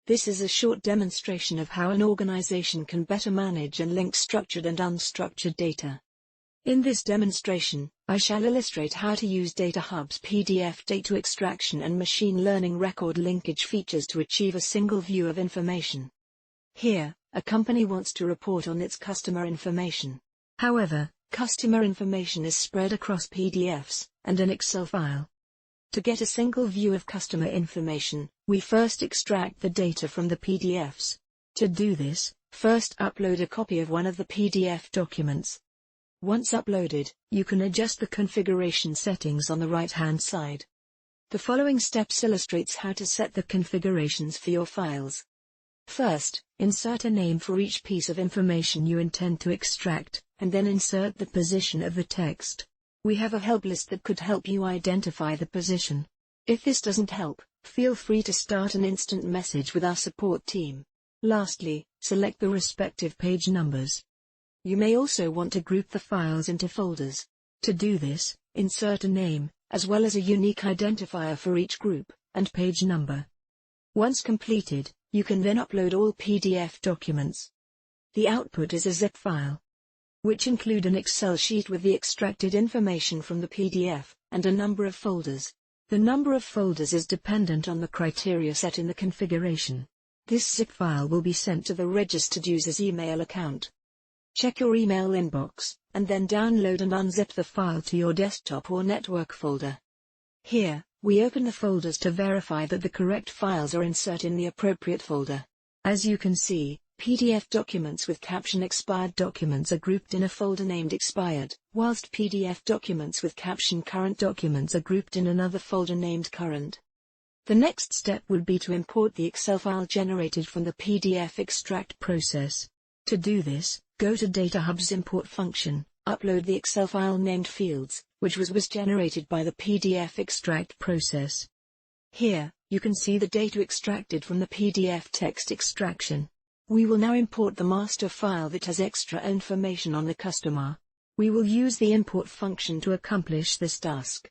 This is a short demonstration of how an organization can better manage and link structured and unstructured data. In this demonstration, I shall illustrate how to use DataHub's PDF data extraction and machine learning record linkage features to achieve a single view of information. Here, a company wants to report on its customer information. However, customer information is spread across PDFs and an Excel file. To get a single view of customer information, we first extract the data from the PDFs. To do this, first upload a copy of one of the PDF documents. Once uploaded, you can adjust the configuration settings on the right-hand side. The following steps illustrates how to set the configurations for your files. First, insert a name for each piece of information you intend to extract, and then insert the position of the text. We have a help list that could help you identify the position. If this doesn't help, feel free to start an instant message with our support team. Lastly, select the respective page numbers. You may also want to group the files into folders. To do this, insert a name, as well as a unique identifier for each group, and page number. Once completed, you can then upload all PDF documents. The output is a zip file, which include an Excel sheet with the extracted information from the PDF, and a number of folders. The number of folders is dependent on the criteria set in the configuration. This zip file will be sent to the registered user's email account. Check your email inbox, and then download and unzip the file to your desktop or network folder. Here, we open the folders to verify that the correct files are inserted in the appropriate folder. As you can see, PDF documents with caption expired documents are grouped in a folder named expired, whilst PDF documents with caption current documents are grouped in another folder named current. The next step would be to import the Excel file generated from the PDF extract process. To do this, go to DataHub's import function, upload the Excel file named fields, which was generated by the PDF extract process. Here, you can see the data extracted from the PDF text extraction. We will now import the master file that has extra information on the customer. We will use the import function to accomplish this task.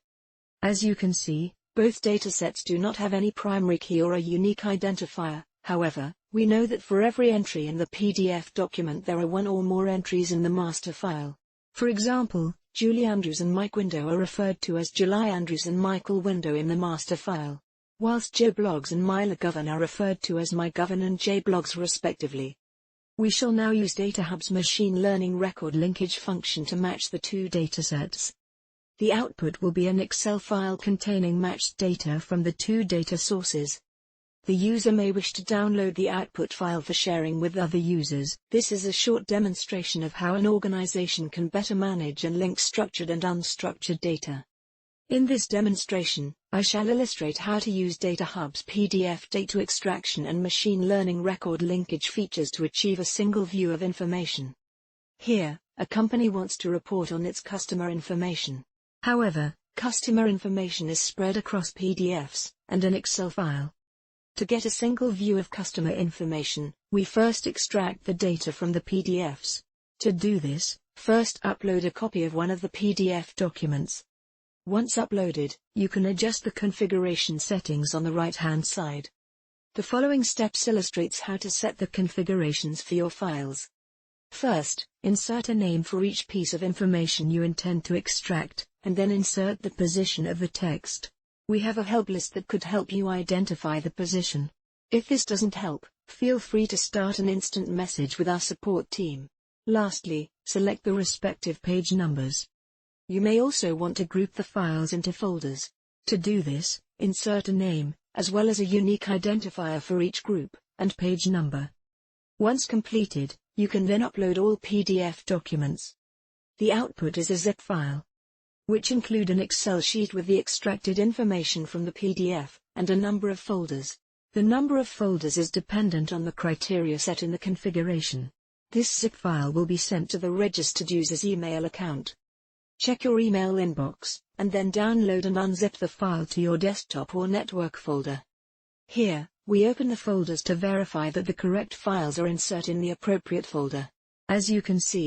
As you can see, both datasets do not have any primary key or a unique identifier. However, we know that for every entry in the PDF document there are one or more entries in the master file. For example, Julie Andrews and Mike Window are referred to as July Andrews and Michael Window in the master file, whilst Joe Blogs and Mila Govan are referred to as My Govan and J Blogs respectively. We shall now use DataHub's machine learning record linkage function to match the two datasets. The output will be an Excel file containing matched data from the two data sources. The user may wish to download the output file for sharing with other users. This is a short demonstration of how an organization can better manage and link structured and unstructured data. In this demonstration, I shall illustrate how to use DataHub's PDF data extraction and machine learning record linkage features to achieve a single view of information. Here, a company wants to report on its customer information. However, customer information is spread across PDFs and an Excel file. To get a single view of customer information, we first extract the data from the PDFs. To do this, first upload a copy of one of the PDF documents. Once uploaded, you can adjust the configuration settings on the right-hand side. The following steps illustrates how to set the configurations for your files. First, insert a name for each piece of information you intend to extract, and then insert the position of the text. We have a help list that could help you identify the position. If this doesn't help, feel free to start an instant message with our support team. Lastly, select the respective page numbers. You may also want to group the files into folders. To do this, insert a name, as well as a unique identifier for each group, and page number. Once completed, you can then upload all PDF documents. The output is a zip file, which include an Excel sheet with the extracted information from the PDF, and a number of folders. The number of folders is dependent on the criteria set in the configuration. This zip file will be sent to the registered user's email account. Check your email inbox, and then download and unzip the file to your desktop or network folder. Here, we open the folders to verify that the correct files are inserted in the appropriate folder. As you can see,